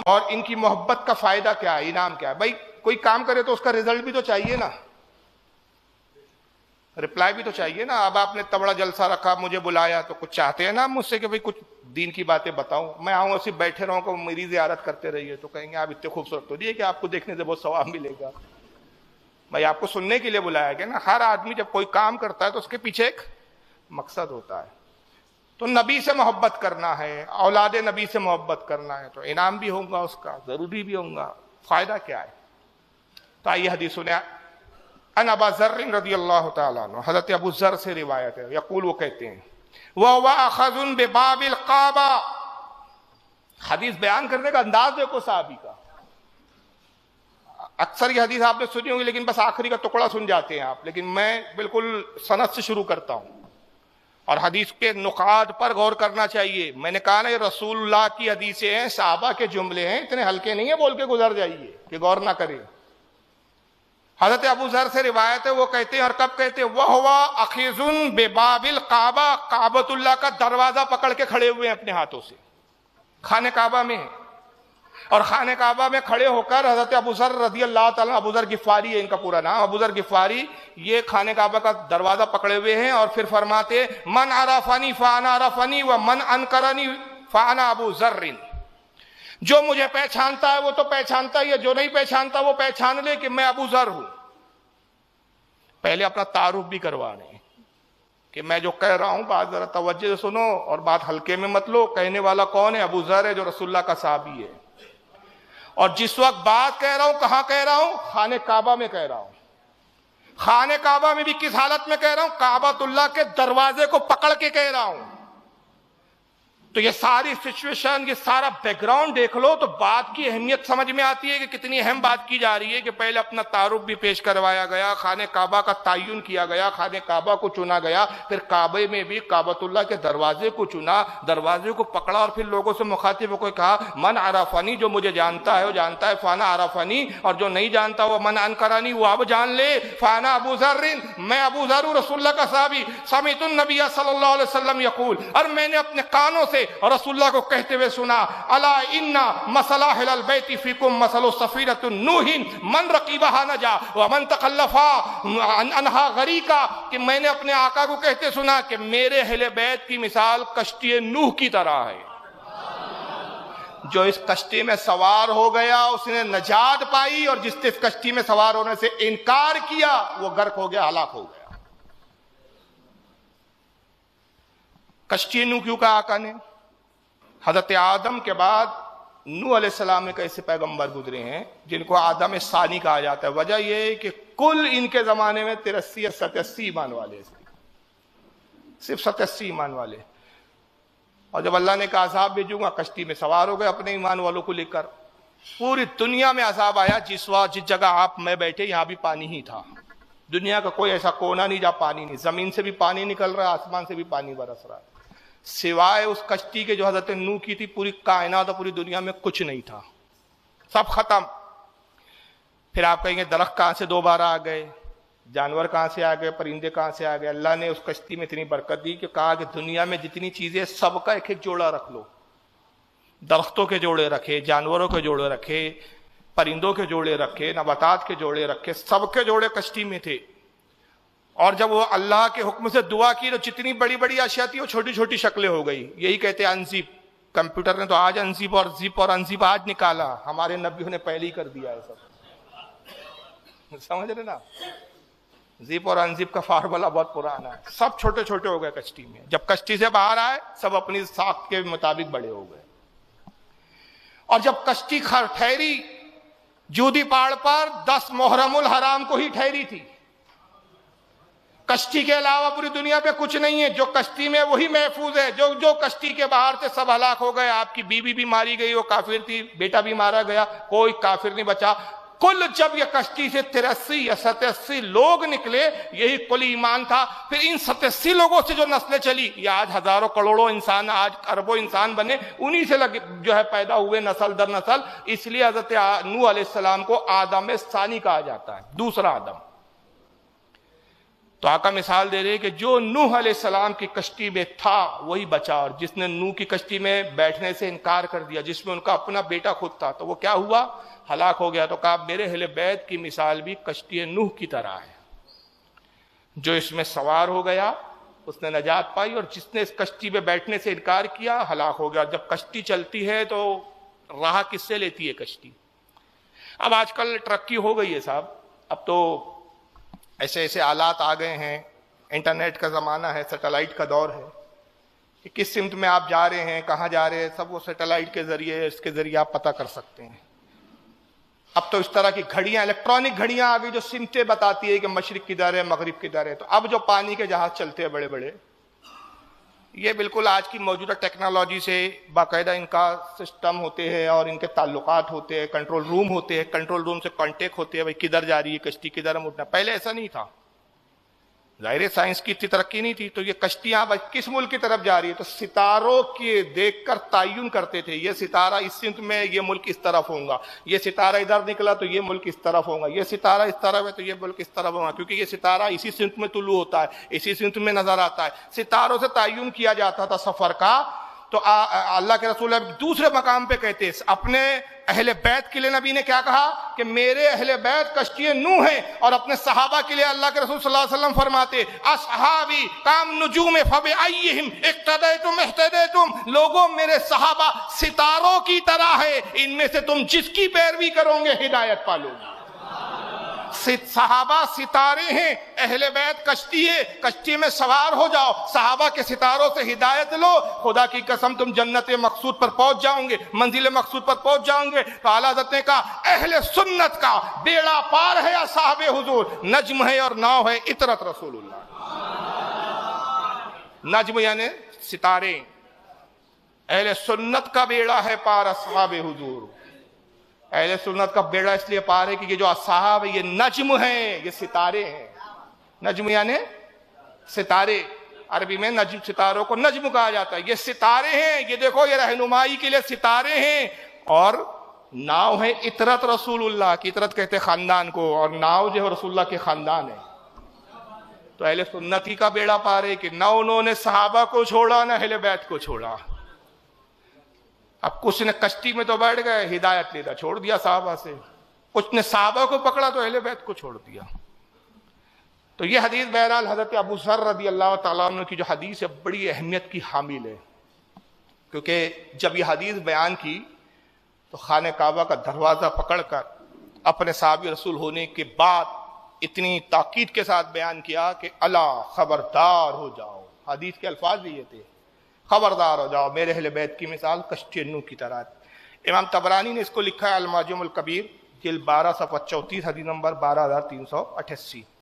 اور ان کی محبت کا فائدہ کیا ہے، انعام کیا ہے؟ بھائی کوئی کام کرے تو اس کا رزلٹ بھی تو چاہیے نا، رپلائی بھی تو چاہیے نا۔ اب آپ نے اتنا بڑا جلسہ رکھا، مجھے بلایا، تو کچھ چاہتے ہیں نا مجھ سے کہ بھئی کچھ دین کی باتیں بتاؤں؟ میں آؤں اور صرف بیٹھے رہوں کہ میری زیارت کرتے رہیے، تو کہیں گے آپ اتنے خوبصورت تو نہیں ہے کہ آپ کو دیکھنے سے بہت ثواب ملے گا۔ بھائی آپ کو سننے کے لیے بلایا گیا نا۔ ہر آدمی جب کوئی کام کرتا ہے تو اس کے پیچھے ایک مقصد ہوتا ہے۔ تو نبی سے محبت کرنا ہے، اولاد نبی سے محبت کرنا ہے، تو انعام بھی ہوگا اس کا، ضروری بھی ہوگا۔ فائدہ کیا ہے؟ تو آئیے حدیث سنیں۔ ان ابا ذر رضی اللہ تعالیٰ عنہ، حضرت ابو ذر سے روایت ہے، یقول، وہ کہتے ہیں، وَهُوَ أَخَذٌ بِبَابِ الْقَعْبَةِ۔ حدیث بیان کرنے کا انداز دیکھو صحابی کا۔ اکثر یہ حدیث آپ نے سنی ہوگی لیکن بس آخری کا ٹکڑا سن جاتے ہیں آپ، لیکن میں بالکل سند سے شروع کرتا ہوں اور حدیث کے نقاط پر غور کرنا چاہیے۔ میں نے کہا نا یہ رسول اللہ کی حدیثیں ہیں، صحابہ کے جملے ہیں، اتنے ہلکے نہیں ہیں بول کے گزر جائیے کہ غور نہ کریں۔ حضرت ابو ذر سے روایت ہے، وہ کہتے ہیں، اور کب کہتے ہیں، وَهُوَ أَخِذٌ بِبَابِ الْكَعْبَةِ، کعبۃ اللہ کا دروازہ پکڑ کے کھڑے ہوئے ہیں اپنے ہاتھوں سے، خانہ کعبہ میں ہیں، اور خانہ کعبہ میں کھڑے ہو کر حضرت ابو ذر رضی اللہ تعالیٰ، ابو ذر غفاری ہے ان کا پورا نام، ابو ذر غفاری، یہ خانہ کعبہ کا دروازہ پکڑے ہوئے ہیں، اور پھر فرماتے، من عرفنی فانا عرفنی ومن انکرنی فانا ابو ذر۔ جو مجھے پہچانتا ہے وہ تو پہچانتا ہی ہے، جو نہیں پہچانتا وہ پہچان لے کہ میں ابو ذر ہوں۔ پہلے اپنا تعارف بھی کروانے کہ میں جو کہہ رہا ہوں بات ذرا توجہ سے سنو اور بات ہلکے میں مت لو۔ کہنے والا کون ہے؟ ابو ذر ہے، جو رسول اللہ کا صحابی ہے، اور جس وقت بات کہہ رہا ہوں کہاں کہہ رہا ہوں؟ خانہ کعبہ میں کہہ رہا ہوں۔ خانہ کعبہ میں بھی کس حالت میں کہہ رہا ہوں؟ کعبۃ اللہ کے دروازے کو پکڑ کے کہہ رہا ہوں۔ تو یہ ساری سچویشن، یہ سارا بیک گراؤنڈ دیکھ لو تو بات کی اہمیت سمجھ میں آتی ہے کہ کتنی اہم بات کی جا رہی ہے، کہ پہلے اپنا تعارف بھی پیش کروایا گیا، خانہ کعبہ کا تعین کیا گیا، خانہ کعبہ کو چنا گیا، پھر کعبے میں بھی کعبۃ اللہ کے دروازے کو چنا، دروازے کو پکڑا، اور پھر لوگوں سے مخاطب ہو کے کہا، من عرفنی، جو مجھے جانتا ہے وہ جانتا ہے، فانا عرفنی، اور جو نہیں جانتا وہ من انکرنی، وہ اب جان لے، فانا ابو ذر، میں ابو ذر رسول اللہ کا صحابی، سمعت النبی صلی اللہ علیہ وسلم یقول، اور میں نے اپنے کانوں سے اور رسول اللہ کو کہتے ہوئے سنا، الا ان مثل اہل البیت فیکم مثل سفینۃ نوح من رکبھا نجا ومن تخلف عنہا غریقا، کہ میں نے اپنے آقا کو کہتے سنا کہ میرے اہل بیت کی مثال کشتی نوح کی طرح ہے، جو اس کشتی میں سوار ہو گیا اس نے نجات پائی، اور جس نے اس کشتی میں سوار ہونے سے انکار کیا وہ غرق ہو گیا، ہلاک ہو گیا۔ کشتی نوح کیوں کہا آقا نے؟ حضرت آدم کے بعد نوح علیہ السلام ایک ایسے پیغمبر گزرے ہیں جن کو آدم ثانی کہا جاتا ہے۔ وجہ یہ ہے کہ کل ان کے زمانے میں 83 یا 87 ایمان والے، صرف 87 ایمان والے، اور جب اللہ نے کہا عذاب بھیجوں گا، کشتی میں سوار ہو گئے اپنے ایمان والوں کو لے کر۔ پوری دنیا میں عذاب آیا، جس جگہ آپ میں بیٹھے یہاں بھی پانی ہی تھا۔ دنیا کا کوئی ایسا کونا نہیں جہاں پانی نہیں، زمین سے بھی پانی نکل رہا ہے، آسمان سے بھی پانی برس رہا ہے، سوائے اس کشتی کے جو حضرت نوح کی تھی، پوری کائنات اور پوری دنیا میں کچھ نہیں تھا، سب ختم۔ پھر آپ کہیں گے درخت کہاں سے دوبارہ آ گئے، جانور کہاں سے آ گئے، پرندے کہاں سے آ گئے؟ اللہ نے اس کشتی میں اتنی برکت دی کہ کہا کہ دنیا میں جتنی چیزیں سب کا ایک ایک جوڑا رکھ لو، درختوں کے جوڑے رکھے، جانوروں کے جوڑے رکھے، پرندوں کے جوڑے رکھے، نباتات کے جوڑے رکھے، سب کے جوڑے کشتی میں تھے۔ اور جب وہ اللہ کے حکم سے دعا کی تو جتنی بڑی بڑی اشیاء تھی وہ چھوٹی چھوٹی شکلیں ہو گئی۔ یہی کہتے ہیں انزیپ، کمپیوٹر نے تو آج انزیپ اور زپ اور انزیپ آج نکالا، ہمارے نبیوں نے پہلے ہی کر دیا ہے سب، سمجھ رہے نا؟ زپ اور انزپ کا فارمولا بہت پرانا ہے، سب چھوٹے چھوٹے ہو گئے کشتی میں۔ جب کشتی سے باہر آئے سب اپنی ساخت کے مطابق بڑے ہو گئے، اور جب کشتی ٹھہری جودی پہاڑ پر 10 محرم الحرام کو ہی ٹھہری تھی، کشتی کے علاوہ پوری دنیا پہ کچھ نہیں ہے، جو کشتی میں وہی محفوظ ہے، جو کشتی کے باہر تھے سب ہلاک ہو گئے۔ آپ کی بیوی بھی ماری گئی، وہ کافر تھی، بیٹا بھی مارا گیا، کوئی کافر نہیں بچا۔ کل جب یہ کشتی سے 83 یا 87 لوگ نکلے، یہی کل ایمان تھا۔ پھر ان 87 لوگوں سے جو نسلیں چلی، یہ آج ہزاروں کروڑوں انسان، آج اربوں انسان بنے، انہی سے جو ہے پیدا ہوئے نسل در نسل۔ اس لیے حضرت نوح علیہ السلام کو آدم ثانی کہا جاتا ہے، دوسرا آدم۔ تو آقا مثال دے رہے کہ جو نوح علیہ السلام کی کشتی میں تھا وہی بچا، اور جس نے نوح کی کشتی میں بیٹھنے سے انکار کر دیا، جس میں ان کا اپنا بیٹا خود تھا، تو وہ کیا ہوا؟ ہلاک ہو گیا۔ تو کہا میرے اہل بیت کی مثال بھی کشتی نوح کی طرح ہے، جو اس میں سوار ہو گیا اس نے نجات پائی، اور جس نے اس کشتی میں بیٹھنے سے انکار کیا ہلاک ہو گیا۔ جب کشتی چلتی ہے تو راہ کس سے لیتی ہے کشتی؟ اب آج کل ترقی ہو گئی ہے صاحب، اب تو ایسے ایسے آلات آ گئے ہیں، انٹرنیٹ کا زمانہ ہے، سیٹلائٹ کا دور ہے، کہ کس سمت میں آپ جا رہے ہیں، کہاں جا رہے ہیں، سب وہ سیٹلائٹ کے ذریعے، اس کے ذریعے آپ پتہ کر سکتے ہیں۔ اب تو اس طرح کی گھڑیاں، الیکٹرانک گھڑیاں آ گئی جو سمتیں بتاتی ہے کہ مشرق کدھر ہے، مغرب کدھر ہے۔ تو اب جو پانی کے جہاز چلتے ہیں بڑے بڑے، یہ بالکل آج کی موجودہ ٹیکنالوجی سے باقاعدہ ان کا سسٹم ہوتے ہیں اور ان کے تعلقات ہوتے ہیں، کنٹرول روم ہوتے ہیں، کنٹرول روم سے کانٹیکٹ ہوتے ہیں، بھائی کدھر جا رہی ہے کشتی، کدھر مڑنا۔ پہلے ایسا نہیں تھا، ظاہر سائنس کی اتنی ترقی نہیں تھی، تو یہ کشتیاں کس ملک کی طرف جا رہی ہے، تو ستاروں کے دیکھ کر تعین کرتے تھے، یہ ستارہ اس سمت میں، یہ ملک اس طرف ہوگا، یہ ستارہ ادھر نکلا تو یہ ملک اس طرف ہوگا، یہ ستارہ اس طرف ہے تو یہ ملک اس طرف ہوگا، کیونکہ یہ ستارہ اسی سمت میں طلوع ہوتا ہے، اسی سمت میں نظر آتا ہے۔ ستاروں سے تعین کیا جاتا تھا سفر کا۔ تو اللہ کے رسول دوسرے مقام پہ کہتے ہیں، اپنے اہل بیت کے لیے نبی نے کیا کہا کہ میرے اہل بیت کشتی نوح ہیں، اور اپنے صحابہ کے لیے اللہ کے رسول صلی اللہ علیہ وسلم فرماتے اصحابی کام نجوم فبأیہم اقتدیتم اہتدیتم، لوگوں میرے صحابہ ستاروں کی طرح ہے، ان میں سے تم جس کی پیروی کرو گے ہدایت پالو گے۔ صحابہ ستارے ہیں، اہل بیت کشتی ہے، کشتی میں سوار ہو جاؤ، صحابہ کے ستاروں سے ہدایت لو، خدا کی قسم تم جنت مقصود پر پہنچ جاؤں گے، منزل مقصود پر پہنچ جاؤں گے۔ تو اعلیٰ حضرت نے کہا اہل سنت کا بیڑا پار ہے اصحاب حضور، نجم ہے اور ناؤ ہے اطرت رسول اللہ۔ نجم یعنی ستارے، اہل سنت کا بیڑا ہے پار اصحاب حضور۔ اہل سنت کا بیڑا اس لیے پار ہے کہ یہ جو اصحاب ہے یہ نجم ہیں، یہ ستارے ہیں۔ نجم یعنی ستارے، عربی میں نجم، ستاروں کو نجم کہا جاتا ہے، یہ ستارے ہیں، یہ دیکھو یہ رہنمائی کے لیے ستارے ہیں۔ اور ناؤ ہے اطرت رسول اللہ کی، اطرت کہتے خاندان کو، اور ناؤ جو ہے رسول اللہ کے خاندان ہے۔ تو اہل سنت ہی کا بیڑا پار ہے کہ نہ انہوں نے صحابہ کو چھوڑا نہ اہل بیت کو چھوڑا۔ اب کچھ نے کشتی میں تو بیٹھ گئے، ہدایت لینا چھوڑ دیا صحابہ سے، کچھ نے صحابہ کو پکڑا تو اہل بیت کو چھوڑ دیا۔ تو یہ حدیث بہرحال حضرت ابو ذر رضی اللہ تعالیٰ عنہ کی جو حدیث ہے بڑی اہمیت کی حامل ہے، کیونکہ جب یہ حدیث بیان کی تو خانہ کعبہ کا دروازہ پکڑ کر اپنے صحابی رسول ہونے کے بعد اتنی تاکید کے ساتھ بیان کیا کہ الا خبردار ہو جاؤ، حدیث کے الفاظ یہ تھے، خبردار ہو جاؤ، میرے اہل بیت کی مثال کشتی نوح کی طرح۔ امام طبرانی نے اس کو لکھا ہے المعجم الکبیر، جلد 12 صفحہ 34، حدیث نمبر 12388۔